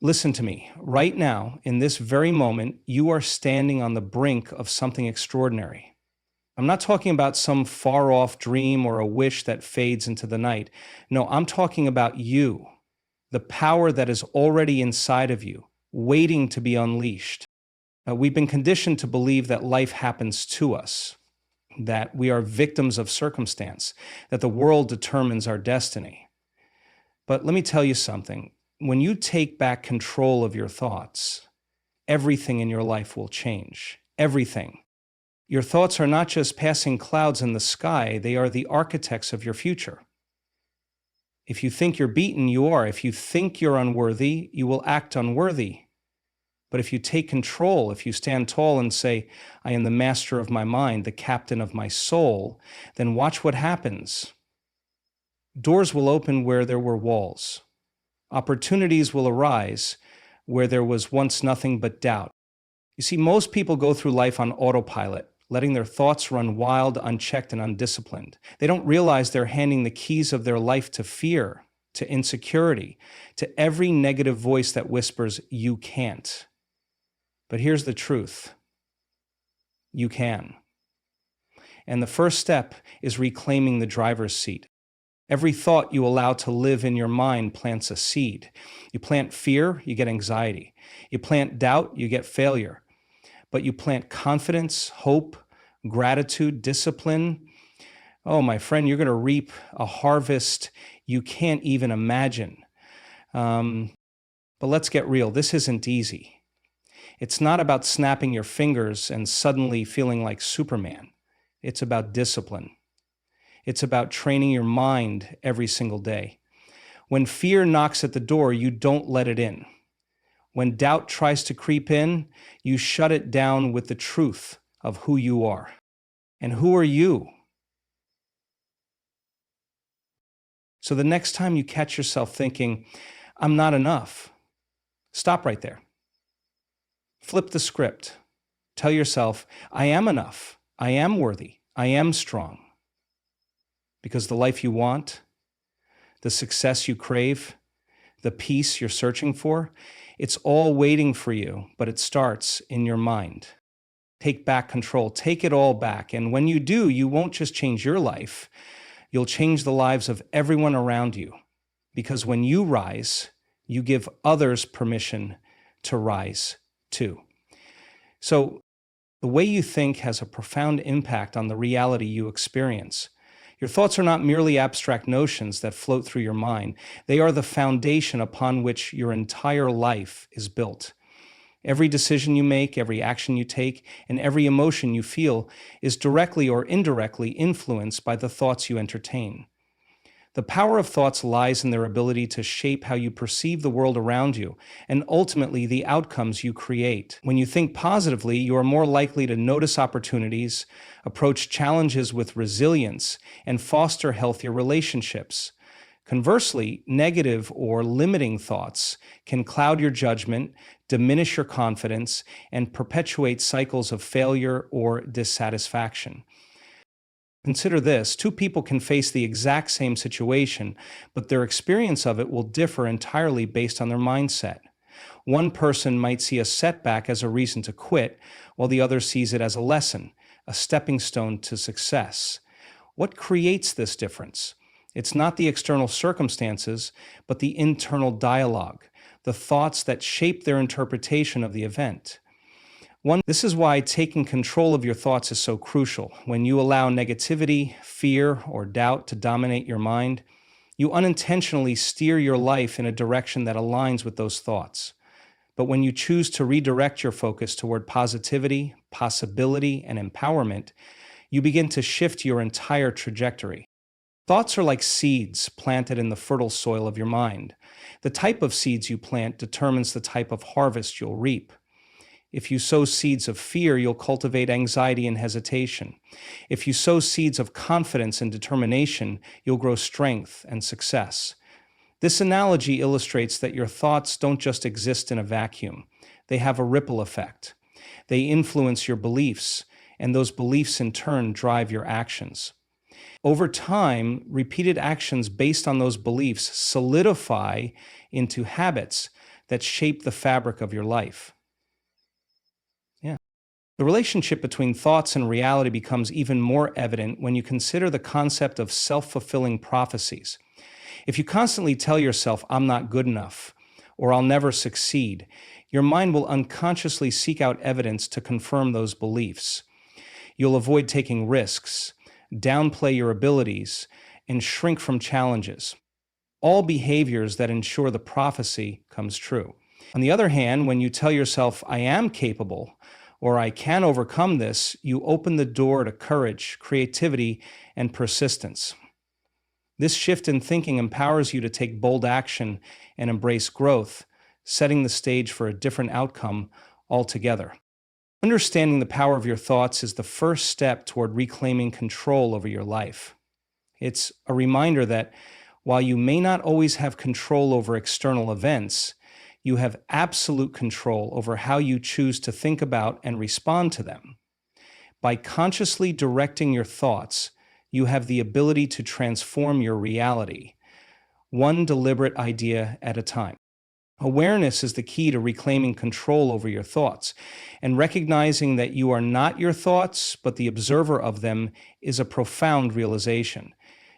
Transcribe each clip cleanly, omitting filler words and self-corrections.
Listen to me. Right now, in this very moment, you are standing on the brink of something extraordinary. I'm not talking about some far off dream or a wish that fades into the night. No, I'm talking about you, the power that is already inside of you, waiting to be unleashed. We've been conditioned to believe that life happens to us, that we are victims of circumstance, that the world determines our destiny. But let me tell you something. When you take back control of your thoughts, everything in your life will change. Everything. Your thoughts are not just passing clouds in the sky, they are the architects of your future. If you think you're beaten, you are. If you think you're unworthy, you will act unworthy. But if you take control, if you stand tall and say, I am the master of my mind, the captain of my soul, then watch what happens. Doors will open where there were walls. Opportunities will arise where there was once nothing but doubt. You see, most people go through life on autopilot, letting their thoughts run wild, unchecked, and undisciplined. They don't realize they're handing the keys of their life to fear, to insecurity, to every negative voice that whispers, you can't. But here's the truth. You can. And the first step is reclaiming the driver's seat. Every thought you allow to live in your mind plants a seed. You plant fear, you get anxiety. You plant doubt, you get failure. But you plant confidence, hope, gratitude, discipline. Oh, my friend, you're going to reap a harvest you can't even imagine. But let's get real. This isn't easy. It's not about snapping your fingers and suddenly feeling like Superman. It's about discipline. It's about training your mind every single day. When fear knocks at the door, you don't let it in. When doubt tries to creep in, you shut it down with the truth of who you are. And who are you? So the next time you catch yourself thinking, I'm not enough, stop right there. Flip the script. Tell yourself, I am enough. I am worthy. I am strong. Because the life you want, the success you crave, the peace you're searching for, it's all waiting for you, but it starts in your mind. Take back control. Take it all back. And when you do, you won't just change your life. You'll change the lives of everyone around you. Because when you rise, you give others permission to rise too. So the way you think has a profound impact on the reality you experience. Your thoughts are not merely abstract notions that float through your mind. They are the foundation upon which your entire life is built. Every decision you make, every action you take, and every emotion you feel is directly or indirectly influenced by the thoughts you entertain. The power of thoughts lies in their ability to shape how you perceive the world around you and ultimately the outcomes you create. When you think positively, you are more likely to notice opportunities, approach challenges with resilience, and foster healthier relationships. Conversely, negative or limiting thoughts can cloud your judgment, diminish your confidence, and perpetuate cycles of failure or dissatisfaction. Consider this, two people can face the exact same situation, but their experience of it will differ entirely based on their mindset. One person might see a setback as a reason to quit, while the other sees it as a lesson, a stepping stone to success. What creates this difference? It's not the external circumstances, but the internal dialogue, the thoughts that shape their interpretation of the event. This is why taking control of your thoughts is so crucial. When you allow negativity, fear, or doubt to dominate your mind, you unintentionally steer your life in a direction that aligns with those thoughts. But when you choose to redirect your focus toward positivity, possibility, and empowerment, you begin to shift your entire trajectory. Thoughts are like seeds planted in the fertile soil of your mind. The type of seeds you plant determines the type of harvest you'll reap. If you sow seeds of fear, you'll cultivate anxiety and hesitation. If you sow seeds of confidence and determination, you'll grow strength and success. This analogy illustrates that your thoughts don't just exist in a vacuum. They have a ripple effect. They influence your beliefs, and those beliefs in turn drive your actions. Over time, repeated actions based on those beliefs solidify into habits, that shape the fabric of your life. Yeah. The relationship between thoughts and reality becomes even more evident when you consider the concept of self-fulfilling prophecies. If you constantly tell yourself, I'm not good enough, or I'll never succeed, your mind will unconsciously seek out evidence to confirm those beliefs. You'll avoid taking risks, downplay your abilities, and shrink from challenges, all behaviors that ensure the prophecy comes true. On the other hand, when you tell yourself, I am capable, or I can overcome this, you open the door to courage, creativity, and persistence. This shift in thinking empowers you to take bold action and embrace growth, setting the stage for a different outcome altogether. Understanding the power of your thoughts is the first step toward reclaiming control over your life. It's a reminder that while you may not always have control over external events, you have absolute control over how you choose to think about and respond to them. By consciously directing your thoughts, you have the ability to transform your reality, one deliberate idea at a time. Awareness is the key to reclaiming control over your thoughts, and recognizing that you are not your thoughts, but the observer of them is a profound realization.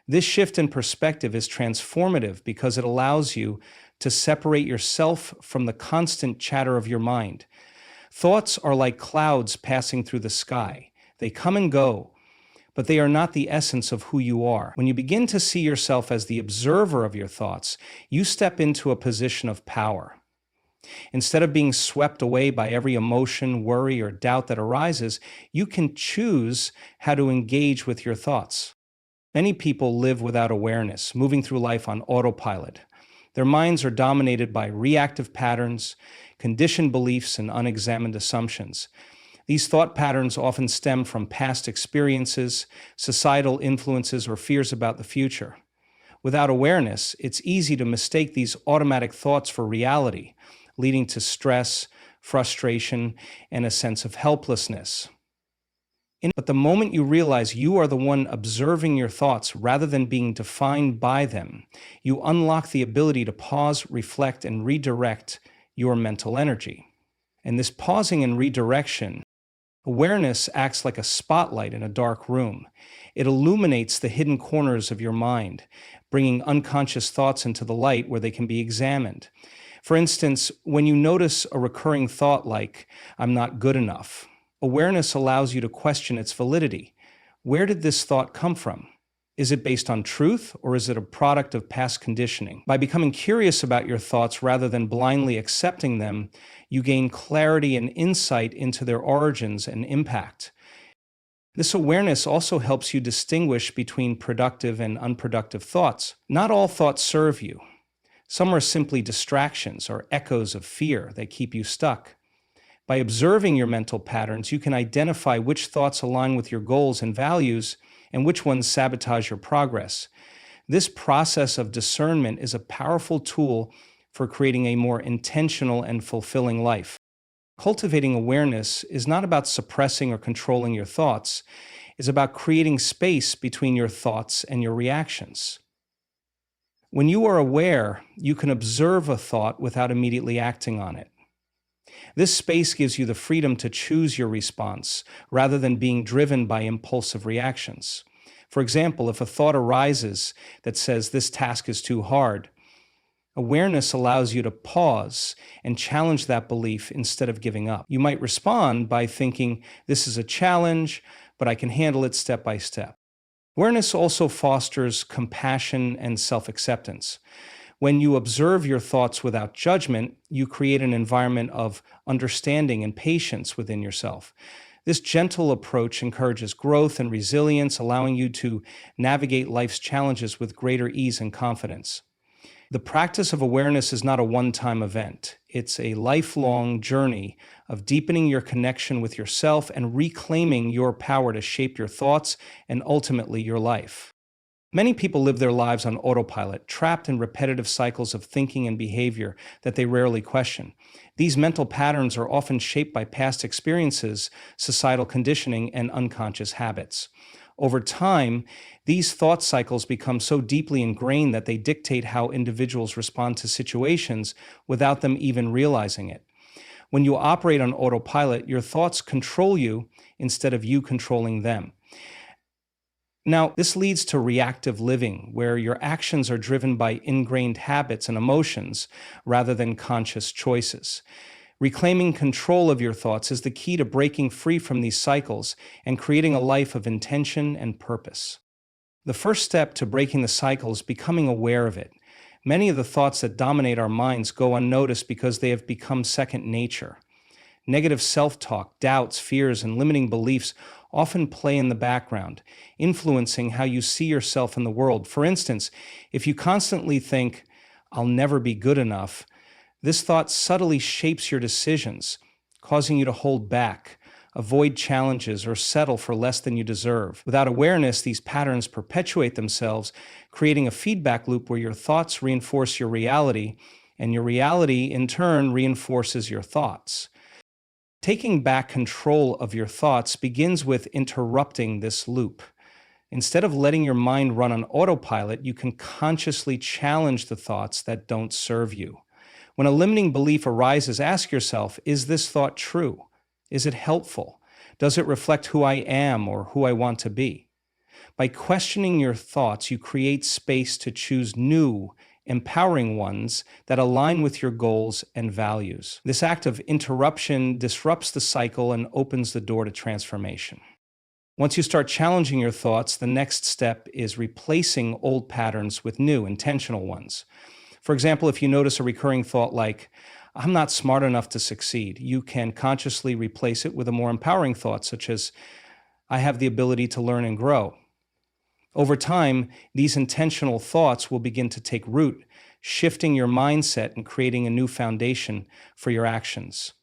This shift in perspective is transformative because it allows you to separate yourself from the constant chatter of your mind. Thoughts are like clouds passing through the sky. They come and go, but they are not the essence of who you are. When you begin to see yourself as the observer of your thoughts, you step into a position of power. Instead of being swept away by every emotion, worry, or doubt that arises, you can choose how to engage with your thoughts. Many people live without awareness, moving through life on autopilot. Their minds are dominated by reactive patterns, conditioned beliefs, and unexamined assumptions. These thought patterns often stem from past experiences, societal influences, or fears about the future. Without awareness, it's easy to mistake these automatic thoughts for reality, leading to stress, frustration, and a sense of helplessness. But the moment you realize you are the one observing your thoughts rather than being defined by them, you unlock the ability to pause, reflect, and redirect your mental energy. And this pausing and redirection, awareness acts like a spotlight in a dark room. It illuminates the hidden corners of your mind, bringing unconscious thoughts into the light where they can be examined. For instance, when you notice a recurring thought like, I'm not good enough, awareness allows you to question its validity. Where did this thought come from? Is it based on truth, or is it a product of past conditioning? By becoming curious about your thoughts rather than blindly accepting them, you gain clarity and insight into their origins and impact. This awareness also helps you distinguish between productive and unproductive thoughts. Not all thoughts serve you. Some are simply distractions or echoes of fear that keep you stuck. By observing your mental patterns, you can identify which thoughts align with your goals and values and which ones sabotage your progress. This process of discernment is a powerful tool for creating a more intentional and fulfilling life. Cultivating awareness is not about suppressing or controlling your thoughts. It's about creating space between your thoughts and your reactions. When you are aware, you can observe a thought without immediately acting on it. This space gives you the freedom to choose your response rather than being driven by impulsive reactions. For example, if a thought arises that says this task is too hard, awareness allows you to pause and challenge that belief instead of giving up. You might respond by thinking, this is a challenge, but I can handle it step by step. Awareness also fosters compassion and self-acceptance. When you observe your thoughts without judgment, you create an environment of understanding and patience within yourself. This gentle approach encourages growth and resilience, allowing you to navigate life's challenges with greater ease and confidence. The practice of awareness is not a one-time event. It's a lifelong journey of deepening your connection with yourself and reclaiming your power to shape your thoughts and ultimately your life. Many people live their lives on autopilot, trapped in repetitive cycles of thinking and behavior that they rarely question. These mental patterns are often shaped by past experiences, societal conditioning, and unconscious habits. Over time, these thought cycles become so deeply ingrained that they dictate how individuals respond to situations without them even realizing it. When you operate on autopilot, your thoughts control you instead of you controlling them. Now, this leads to reactive living, where your actions are driven by ingrained habits and emotions rather than conscious choices. Reclaiming control of your thoughts is the key to breaking free from these cycles and creating a life of intention and purpose. The first step to breaking the cycle is becoming aware of it. Many of the thoughts that dominate our minds go unnoticed because they have become second nature. Negative self-talk, doubts, fears, and limiting beliefs often play in the background, influencing how you see yourself in the world. For instance, if you constantly think, "I'll never be good enough," this thought subtly shapes your decisions, causing you to hold back, avoid challenges, or settle for less than you deserve. Without awareness, these patterns perpetuate themselves, creating a feedback loop where your thoughts reinforce your reality, and your reality, in turn, reinforces your thoughts. Taking back control of your thoughts begins with interrupting this loop. Instead of letting your mind run on autopilot, you can consciously challenge the thoughts that don't serve you. When a limiting belief arises, ask yourself, is this thought true? Is it helpful? Does it reflect who I am or who I want to be? By questioning your thoughts, you create space to choose new, empowering ones that align with your goals and values. This act of interruption disrupts the cycle and opens the door to transformation. Once you start challenging your thoughts, the next step is replacing old patterns with new, intentional ones. For example, if you notice a recurring thought like, "I'm not smart enough to succeed," you can consciously replace it with a more empowering thought, such as, "I have the ability to learn and grow." Over time, these intentional thoughts will begin to take root, shifting your mindset and creating a new foundation for your actions.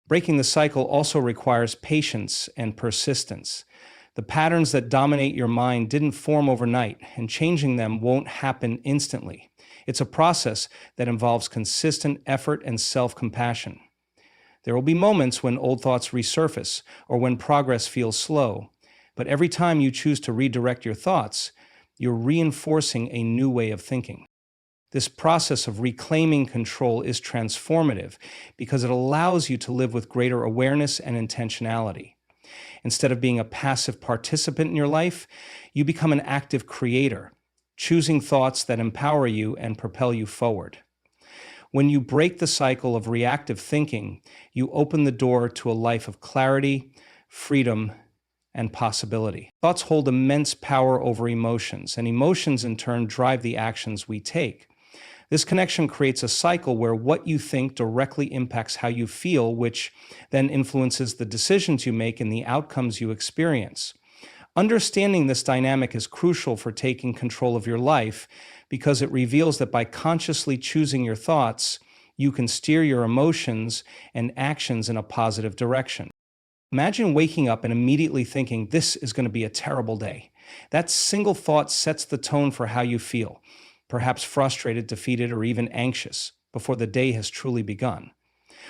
Breaking the cycle also requires patience and persistence. The patterns that dominate your mind didn't form overnight, and changing them won't happen instantly. It's a process that involves consistent effort and self-compassion. There will be moments when old thoughts resurface or when progress feels slow, but every time you choose to redirect your thoughts, you're reinforcing a new way of thinking. This process of reclaiming control is transformative because it allows you to live with greater awareness and intentionality. Instead of being a passive participant in your life, you become an active creator, choosing thoughts that empower you and propel you forward. When you break the cycle of reactive thinking, you open the door to a life of clarity, freedom, and possibility. Thoughts hold immense power over emotions, and emotions in turn drive the actions we take. This connection creates a cycle where what you think directly impacts how you feel, which then influences the decisions you make and the outcomes you experience. Understanding this dynamic is crucial for taking control of your life because it reveals that by consciously choosing your thoughts, you can steer your emotions and actions in a positive direction. Imagine waking up and immediately thinking, "This is going to be a terrible day." That single thought sets the tone for how you feel, perhaps frustrated, defeated, or even anxious, before the day has truly begun.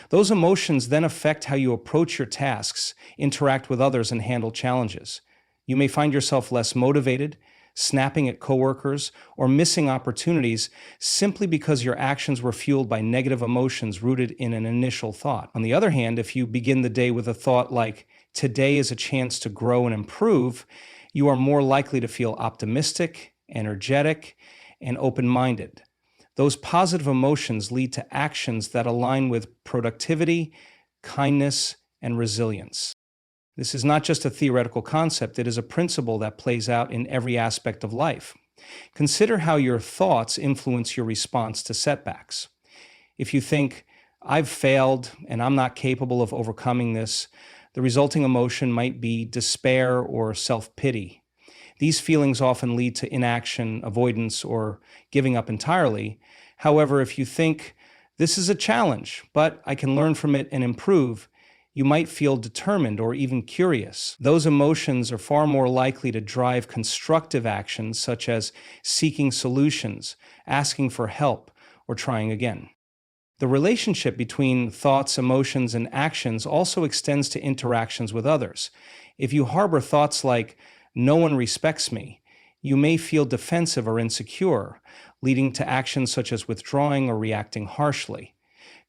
Those emotions then affect how you approach your tasks, interact with others, and handle challenges. You may find yourself less motivated, snapping at coworkers, or missing opportunities simply because your actions were fueled by negative emotions rooted in an initial thought. On the other hand, if you begin the day with a thought like, "Today is a chance to grow and improve," you are more likely to feel optimistic, energetic, and open-minded. Those positive emotions lead to actions that align with productivity, kindness, and resilience. This is not just a theoretical concept, it is a principle that plays out in every aspect of life. Consider how your thoughts influence your response to setbacks. If you think, "I've failed and I'm not capable of overcoming this," the resulting emotion might be despair or self-pity. These feelings often lead to inaction, avoidance, or giving up entirely. However, if you think, "This is a challenge, but I can learn from it and improve," you might feel determined or even curious. Those emotions are far more likely to drive constructive actions such as seeking solutions, asking for help, or trying again. The relationship between thoughts, emotions, and actions also extends to interactions with others. If you harbor thoughts like, no one respects me, you may feel defensive or insecure, leading to actions such as withdrawing or reacting harshly.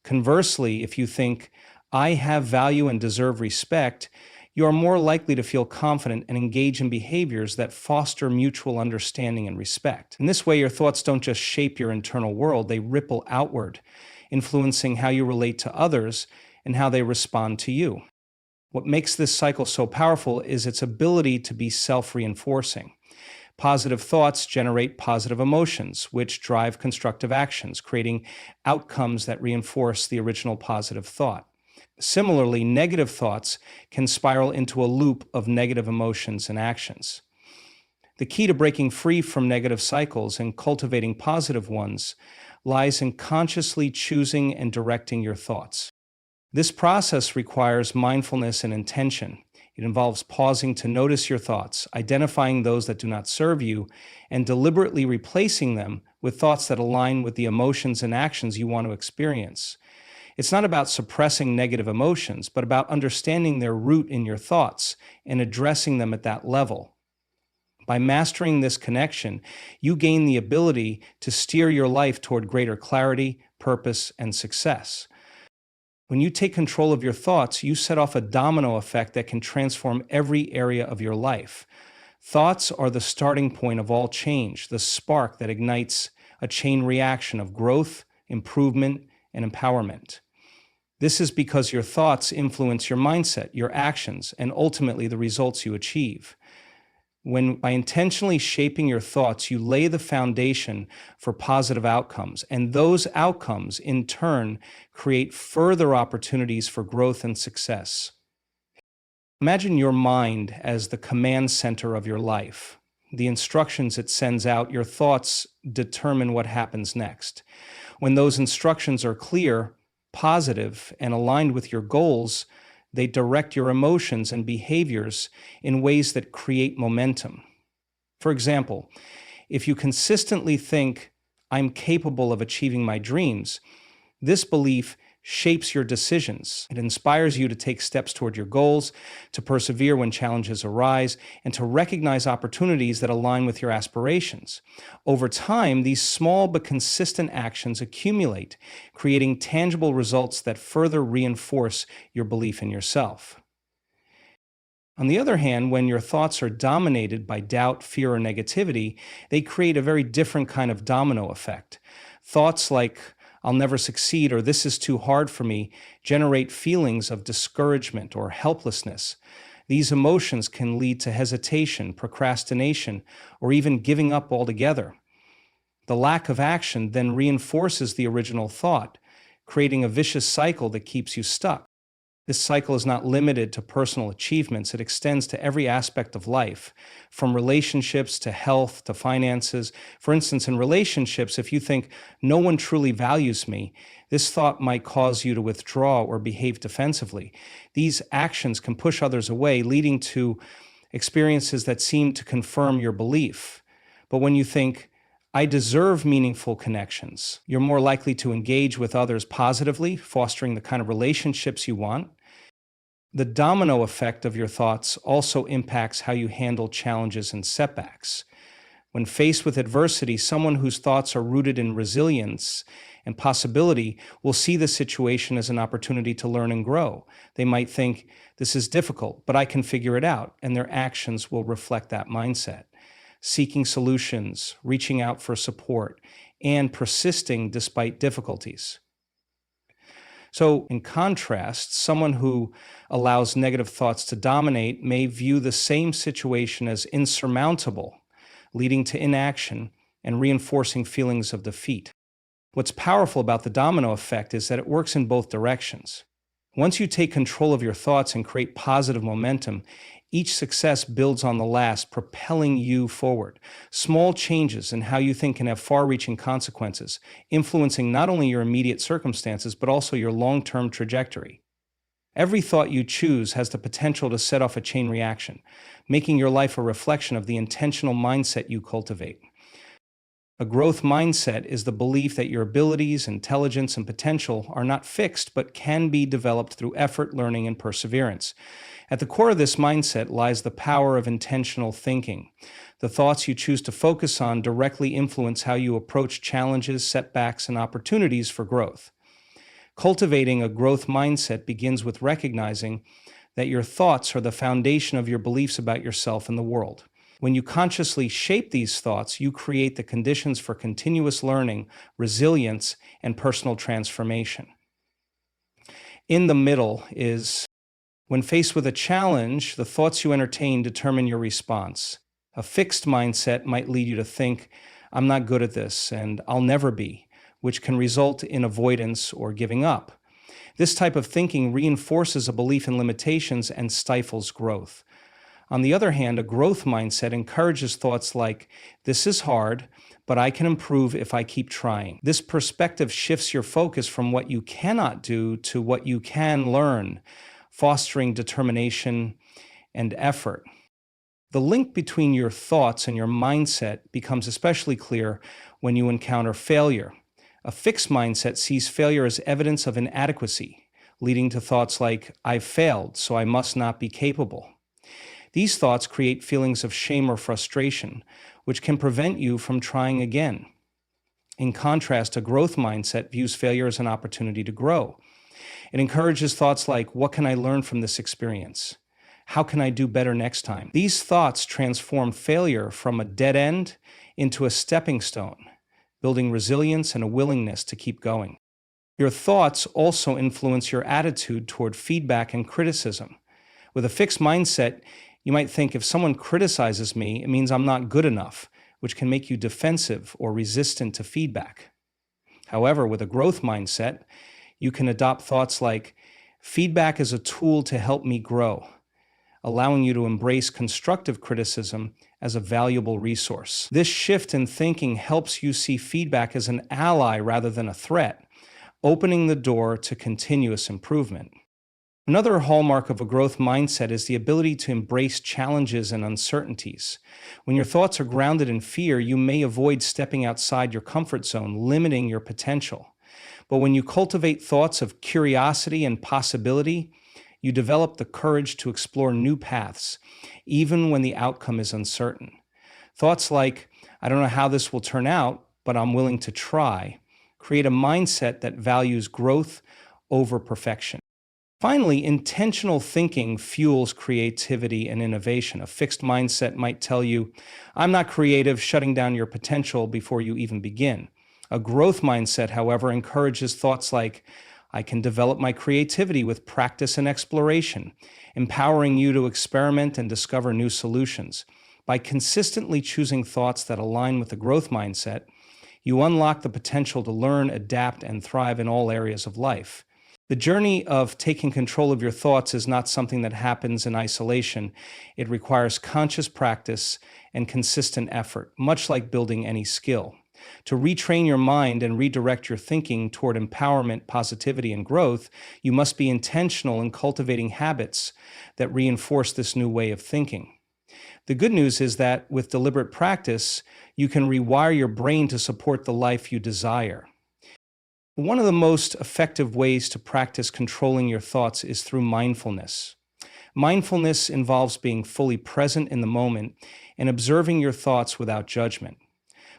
Conversely, if you think, I have value and deserve respect, you are more likely to feel confident and engage in behaviors that foster mutual understanding and respect. In this way, your thoughts don't just shape your internal world, they ripple outward, influencing how you relate to others and how they respond to you. What makes this cycle so powerful is its ability to be self-reinforcing. Positive thoughts generate positive emotions, which drive constructive actions, creating outcomes that reinforce the original positive thought. Similarly, negative thoughts can spiral into a loop of negative emotions and actions. The key to breaking free from negative cycles and cultivating positive ones lies in consciously choosing and directing your thoughts. This process requires mindfulness and intention. It involves pausing to notice your thoughts, identifying those that do not serve you, and deliberately replacing them with thoughts that align with the emotions and actions you want to experience. It's not about suppressing negative emotions, but about understanding their root in your thoughts and addressing them at that level. By mastering this connection, you gain the ability to steer your life toward greater clarity, purpose, and success. When you take control of your thoughts, you set off a domino effect that can transform every area of your life. Thoughts are the starting point of all change, the spark that ignites a chain reaction of growth, improvement, and empowerment. This is because your thoughts influence your mindset, your actions, and ultimately the results you achieve. By intentionally shaping your thoughts, you lay the foundation for positive outcomes, and those outcomes, in turn, create further opportunities for growth and success. Imagine your mind as the command center of your life. The instructions it sends out, your thoughts determine what happens next. When those instructions are clear, positive, and aligned with your goals, they direct your emotions and behaviors in ways that create momentum. For example, if you consistently think, I'm capable of achieving my dreams, this belief shapes your decisions. It inspires you to take steps toward your goals, to persevere when challenges arise, and to recognize opportunities that align with your aspirations. Over time, these small but consistent actions accumulate, creating tangible results that further reinforce your belief in yourself. On the other hand, when your thoughts are dominated by doubt, fear, or negativity, they create a very different kind of domino effect. Thoughts like, I'll never succeed, or this is too hard for me, generate feelings of discouragement or helplessness. These emotions can lead to hesitation, procrastination, or even giving up altogether. The lack of action then reinforces the original thought, creating a vicious cycle that keeps you stuck. This cycle is not limited to personal achievements. It extends to every aspect of life, from relationships to health to finances. For instance, in relationships, if you think, no one truly values me, this thought might cause you to withdraw or behave defensively. These actions can push others away, leading to experiences that seem to confirm your belief. But when you think, I deserve meaningful connections, you're more likely to engage with others positively, fostering the kind of relationships you want. The domino effect of your thoughts also impacts how you handle challenges and setbacks. When faced with adversity, someone whose thoughts are rooted in resilience and possibility will see the situation as an opportunity to learn and grow. They might think, this is difficult, but I can figure it out, and their actions will reflect that mindset. Seeking solutions, reaching out for support, and persisting despite difficulties. So, in contrast, someone who allows negative thoughts to dominate may view the same situation as insurmountable, leading to inaction and reinforcing feelings of defeat. What's powerful about the domino effect is that it works in both directions. Once you take control of your thoughts and create positive momentum, each success builds on the last, propelling you forward. Small changes in how you think can have far-reaching consequences, influencing not only your immediate circumstances, but also your long-term trajectory. Every thought you choose has the potential to set off a chain reaction, making your life a reflection of the intentional mindset you cultivate. A growth mindset is the belief that your abilities, intelligence, and potential are not fixed but can be developed through effort, learning, and perseverance. At the core of this mindset lies the power of intentional thinking. The thoughts you choose to focus on directly influence how you approach challenges, setbacks, and opportunities for growth. Cultivating a growth mindset begins with recognizing that your thoughts are the foundation of your beliefs about yourself and the world. When you consciously shape these thoughts, you create the conditions for continuous learning, resilience, and personal transformation. In the middle is when faced with a challenge, the thoughts you entertain determine your response. A fixed mindset might lead you to think, I'm not good at this and I'll never be, which can result in avoidance or giving up. This type of thinking reinforces a belief in limitations and stifles growth. On the other hand, a growth mindset encourages thoughts like, this is hard, but I can improve if I keep trying. This perspective shifts your focus from what you cannot do to what you can learn, fostering determination and effort. The link between your thoughts and your mindset becomes especially clear when you encounter failure. A fixed mindset sees failure as evidence of inadequacy, leading to thoughts like, I've failed, so I must not be capable. These thoughts create feelings of shame or frustration, which can prevent you from trying again. In contrast, a growth mindset views failure as an opportunity to grow. It encourages thoughts like, what can I learn from this experience? How can I do better next time? These thoughts transform failure from a dead end into a stepping stone, building resilience and a willingness to keep going. Your thoughts also influence your attitude toward feedback and criticism. With a fixed mindset, you might think if someone criticizes me, it means I'm not good enough, which can make you defensive or resistant to feedback. However, with a growth mindset, you can adopt thoughts like, feedback is a tool to help me grow, allowing you to embrace constructive criticism as a valuable resource. This shift in thinking helps you see feedback as an ally rather than a threat, opening the door to continuous improvement. Another hallmark of a growth mindset is the ability to embrace challenges and uncertainties. When your thoughts are grounded in fear, you may avoid stepping outside your comfort zone, limiting your potential. But when you cultivate thoughts of curiosity and possibility, you develop the courage to explore new paths, even when the outcome is uncertain. Thoughts like, I don't know how this will turn out, but I'm willing to try, create a mindset that values growth over perfection. Finally, intentional thinking fuels creativity and innovation. A fixed mindset might tell you, I'm not creative, shutting down your potential before you even begin. A growth mindset, however, encourages thoughts like, I can develop my creativity with practice and exploration, empowering you to experiment and discover new solutions. By consistently choosing thoughts that align with the growth mindset, you unlock the potential to learn, adapt, and thrive in all areas of life. The journey of taking control of your thoughts is not something that happens in isolation. It requires conscious practice and consistent effort, much like building any skill. To retrain your mind and redirect your thinking toward empowerment, positivity, and growth, you must be intentional in cultivating habits that reinforce this new way of thinking. The good news is that with deliberate practice, you can rewire your brain to support the life you desire. One of the most effective ways to practice controlling your thoughts is through mindfulness. Mindfulness involves being fully present in the moment and observing your thoughts without judgment.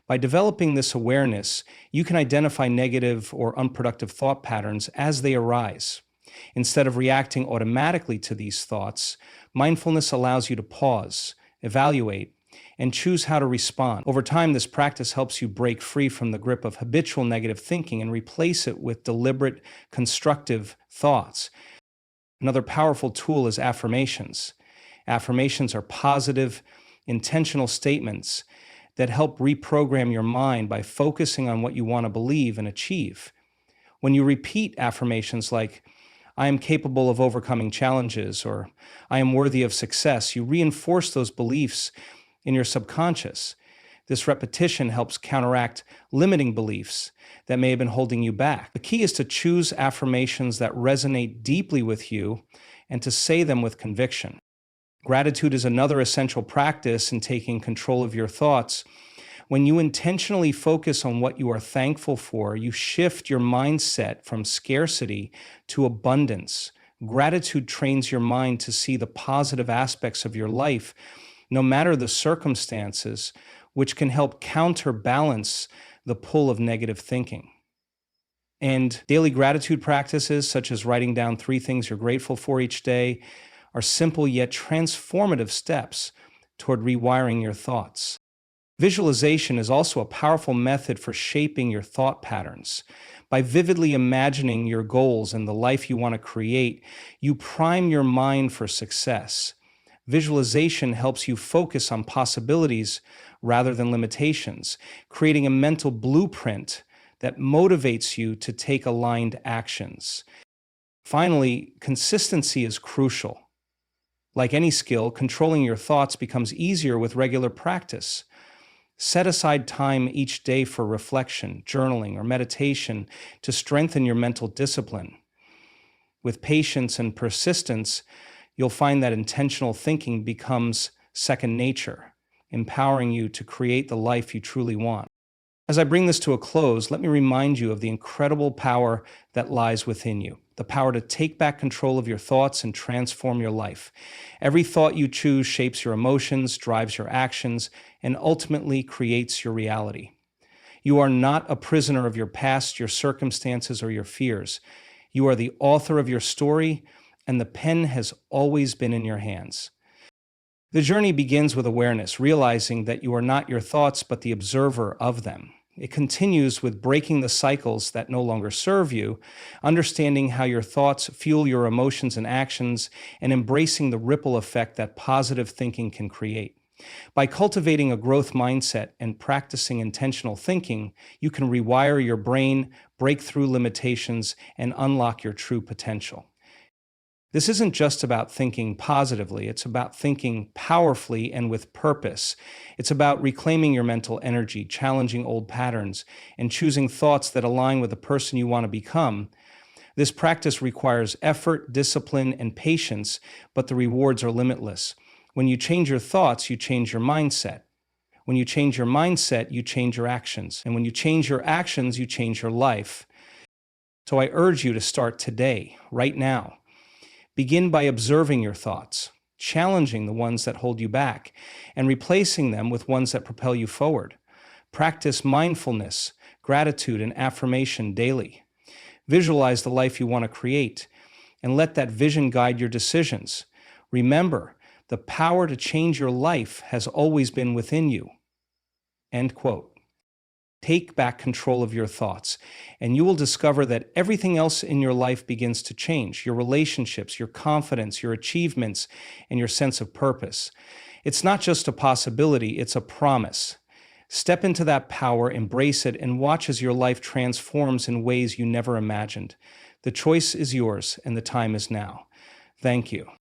By developing this awareness, you can identify negative or unproductive thought patterns as they arise. Instead of reacting automatically to these thoughts, mindfulness allows you to pause, evaluate, and choose how to respond. Over time, this practice helps you break free from the grip of habitual negative thinking and replace it with deliberate, constructive thoughts. Another powerful tool is affirmations. Affirmations are positive, intentional statements that help reprogram your mind by focusing on what you want to believe and achieve. When you repeat affirmations like, I am capable of overcoming challenges, or I am worthy of success, you reinforce those beliefs in your subconscious. This repetition helps counteract limiting beliefs that may have been holding you back. The key is to choose affirmations that resonate deeply with you and to say them with conviction. Gratitude is another essential practice in taking control of your thoughts. When you intentionally focus on what you are thankful for, you shift your mindset from scarcity to abundance. Gratitude trains your mind to see the positive aspects of your life, no matter the circumstances, which can help counterbalance the pull of negative thinking. And daily gratitude practices, such as writing down 3 things you're grateful for each day, are simple yet transformative steps toward rewiring your thoughts. Visualization is also a powerful method for shaping your thought patterns. By vividly imagining your goals and the life you want to create, you prime your mind for success. Visualization helps you focus on possibilities rather than limitations, creating a mental blueprint that motivates you to take aligned actions. Finally, consistency is crucial. Like any skill, controlling your thoughts becomes easier with regular practice. Set aside time each day for reflection, journaling, or meditation to strengthen your mental discipline. With patience and persistence, you'll find that intentional thinking becomes second nature, empowering you to create the life you truly want. As I bring this to a close, let me remind you of the incredible power that lies within you, the power to take back control of your thoughts and transform your life. Every thought you choose shapes your emotions, drives your actions, and ultimately creates your reality. You are not a prisoner of your past, your circumstances, or your fears. You are the author of your story, and the pen has always been in your hands. The journey begins with awareness, realizing that you are not your thoughts, but the observer of them. It continues with breaking the cycles that no longer serve you, understanding how your thoughts fuel your emotions and actions, and embracing the ripple effect that positive thinking can create. By cultivating a growth mindset and practicing intentional thinking, you can rewire your brain, break through limitations, and unlock your true potential. This isn't just about thinking positively, it's about thinking powerfully and with purpose. It's about reclaiming your mental energy, challenging old patterns, and choosing thoughts that align with the person you want to become. This practice requires effort, discipline, and patience, but the rewards are limitless. When you change your thoughts, you change your mindset. When you change your mindset, you change your actions. And when you change your actions, you change your life. So I urge you to start today, right now. Begin by observing your thoughts, challenging the ones that hold you back, and replacing them with ones that propel you forward. Practice mindfulness, gratitude, and affirmation daily. Visualize the life you want to create, and let that vision guide your decisions. Remember, the power to change your life has always been within you. End quote. Take back control of your thoughts, and you will discover that everything else in your life begins to change: your relationships, your confidence, your achievements, and your sense of purpose. It's not just a possibility, it's a promise. Step into that power, embrace it, and watch as your life transforms in ways you never imagined. The choice is yours, and the time is now. Thank you.